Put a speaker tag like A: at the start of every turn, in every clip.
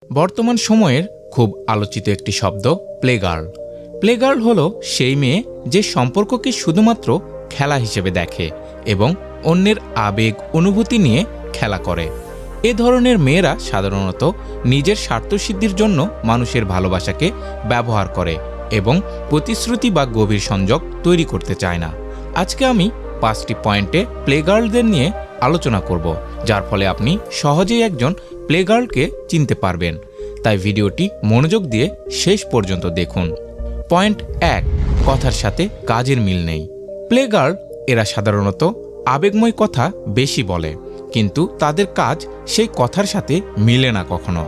A: বর্তমান সময়ের খুব আলোচিত একটি শব্দ প্লেগার্ল। প্লেগার্ল হলো সেই মেয়ে যে সম্পর্ককে শুধুমাত্র খেলা হিসেবে দেখে এবং অন্যের আবেগ অনুভূতি নিয়ে খেলা করে। এ ধরনের মেয়েরা সাধারণত নিজের স্বার্থসিদ্ধির জন্য মানুষের ভালোবাসাকে ব্যবহার করে এবং প্রতিশ্রুতি বা গভীর সংযোগ তৈরি করতে চায় না। আজকে আমি 5টি পয়েন্টে প্লেগার্লদের নিয়ে আলোচনা করব, যার ফলে আপনি সহজেই একজন প্লেগার্লকে চিনতে পারবেন। তাই ভিডিওটি মনোযোগ দিয়ে শেষ পর্যন্ত দেখুন। পয়েন্ট 1, কথার সাথে কাজের মিল নেই। প্লেগার্ল এরা সাধারণত আবেগময় কথা বেশি বলে, কিন্তু তাদের কাজ সেই কথার সাথে মিলে না কখনো।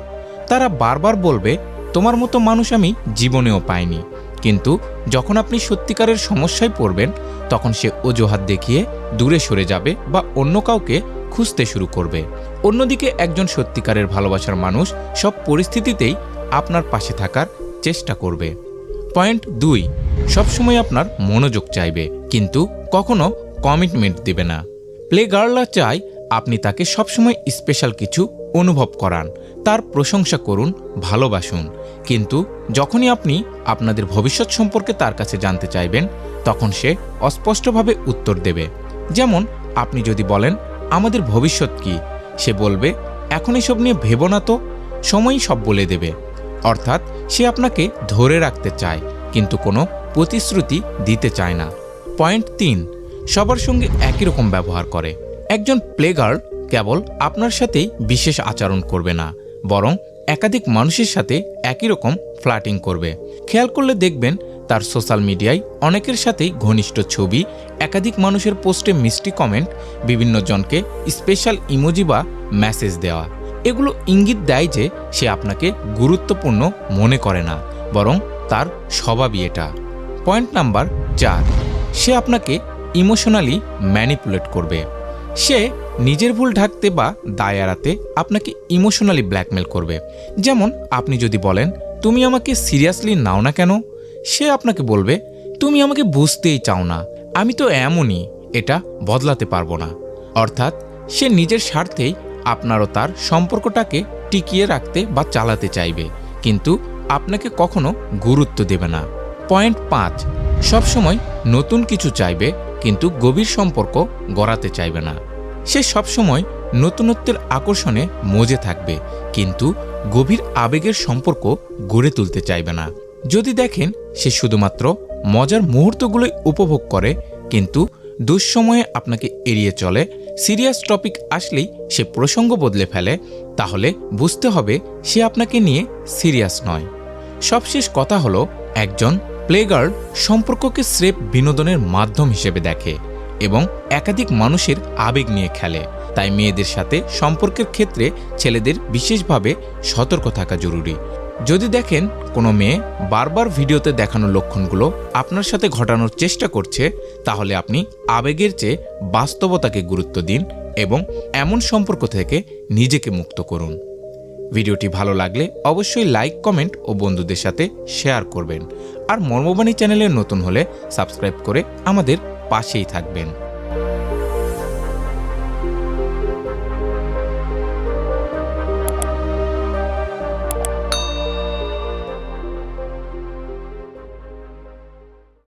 A: তারা বারবার বলবে, তোমার মতো মানুষ আমি জীবনেও পাইনি, কিন্তু যখন আপনি সত্যিকারের সমস্যায় পড়বেন তখন সে অজুহাত দেখিয়ে দূরে সরে যাবে বা অন্য কাউকে খুঁজতে শুরু করবে। অন্যদিকে একজন সত্যিকারের ভালোবাসার মানুষ সব পরিস্থিতিতেই আপনার পাশে থাকার চেষ্টা করবে। পয়েন্ট 2, সবসময় আপনার মনোযোগ চাইবে, কিন্তু কখনো কমিটমেন্ট দেবে না। প্লেগার্লরা চায় আপনি তাকে সবসময় স্পেশাল কিছু অনুভব করান, তার প্রশংসা করুন, ভালোবাসুন, কিন্তু যখনই আপনি আপনাদের ভবিষ্যৎ সম্পর্কে তার কাছে জানতে চাইবেন তখন সে অস্পষ্টভাবে উত্তর দেবে। যেমন আপনি যদি বলেন, আমাদের ভবিষ্যৎ কি, সে বলবে, এখন এসব নিয়ে ভেবো না তো, সময়ই সব বলে দেবে। অর্থাৎ সে আপনাকে ধরে রাখতে চায় কিন্তু কোনো প্রতিশ্রুতি দিতে চায় না। পয়েন্ট 3, সবার সঙ্গে একই রকম ব্যবহার করে। একজন প্লেগার্ল কেবল আপনার সাথেই বিশেষ আচরণ করবে না, বরং একাধিক মানুষের সাথে একই রকম ফ্লার্টিং করবে। খেয়াল করলে দেখবেন তার সোশ্যাল মিডিয়ায় অনেকের সাথেই ঘনিষ্ঠ ছবি, একাধিক মানুষের পোস্টে মিষ্টি কমেন্ট, বিভিন্ন জনকে স্পেশাল ইমোজি বা মেসেজ দেওয়া। এগুলো ইঙ্গিত দেয় যে সে আপনাকে গুরুত্বপূর্ণ মনে করে না, বরং তার স্বভাবই এটা। পয়েন্ট নাম্বার 4, সে আপনাকে ইমোশনালি ম্যানিপুলেট করবে। সে নিজের ভুল ঢাকতে বা দায় এড়াতে আপনাকে ইমোশনালি ব্ল্যাকমেল করবে। যেমন আপনি যদি বলেন, তুমি আমাকে সিরিয়াসলি নাও না কেন, সে আপনাকে বলবে, তুমি আমাকে বুঝতেই চাও না, আমি তো এমনই, এটা বদলাতে পারবো না। অর্থাৎ সে নিজের স্বার্থেই আপনারও তার সম্পর্কটাকে টিকিয়ে রাখতে বা চালাতে চাইবে, কিন্তু আপনাকে কখনো গুরুত্ব দেবে না। পয়েন্ট 5, সবসময় নতুন কিছু চাইবে কিন্তু গভীর সম্পর্ক গড়াতে চাইবে না। সে সবসময় নতুনত্বের আকর্ষণে মজে থাকবে, কিন্তু গভীর আবেগের সম্পর্ক গড়ে তুলতে চাইবে না। যদি দেখেন সে শুধুমাত্র মজার মুহূর্তগুলোই উপভোগ করে কিন্তু দুঃসময়ে আপনাকে এড়িয়ে চলে, সিরিয়াস টপিক আসলেই সে প্রসঙ্গ বদলে ফেলে, তাহলে বুঝতে হবে সে আপনাকে নিয়ে সিরিয়াস নয়। সবশেষ কথা হলো, একজন প্লেগার্ল সম্পর্ককে স্রেফ বিনোদনের মাধ্যম হিসেবে দেখে এবং একাধিক মানুষের আবেগ নিয়ে খেলে। তাই মেয়েদের সাথে সম্পর্কের ক্ষেত্রে ছেলেদের বিশেষভাবে সতর্ক থাকা জরুরি। যদি দেখেন কোনো মেয়ে বারবার ভিডিওতে দেখানো লক্ষণগুলো আপনার সাথে ঘটানোর চেষ্টা করছে, তাহলে আপনি আবেগের চেয়ে বাস্তবতাকে গুরুত্ব দিন এবং এমন সম্পর্ক থেকে নিজেকে মুক্ত করুন। ভিডিওটি ভালো লাগলে অবশ্যই লাইক, কমেন্ট ও বন্ধুদের সাথে শেয়ার করবেন। আর মর্মবাণী চ্যানেলে নতুন হলে সাবস্ক্রাইব করে আমাদের পাশেই থাকবেন।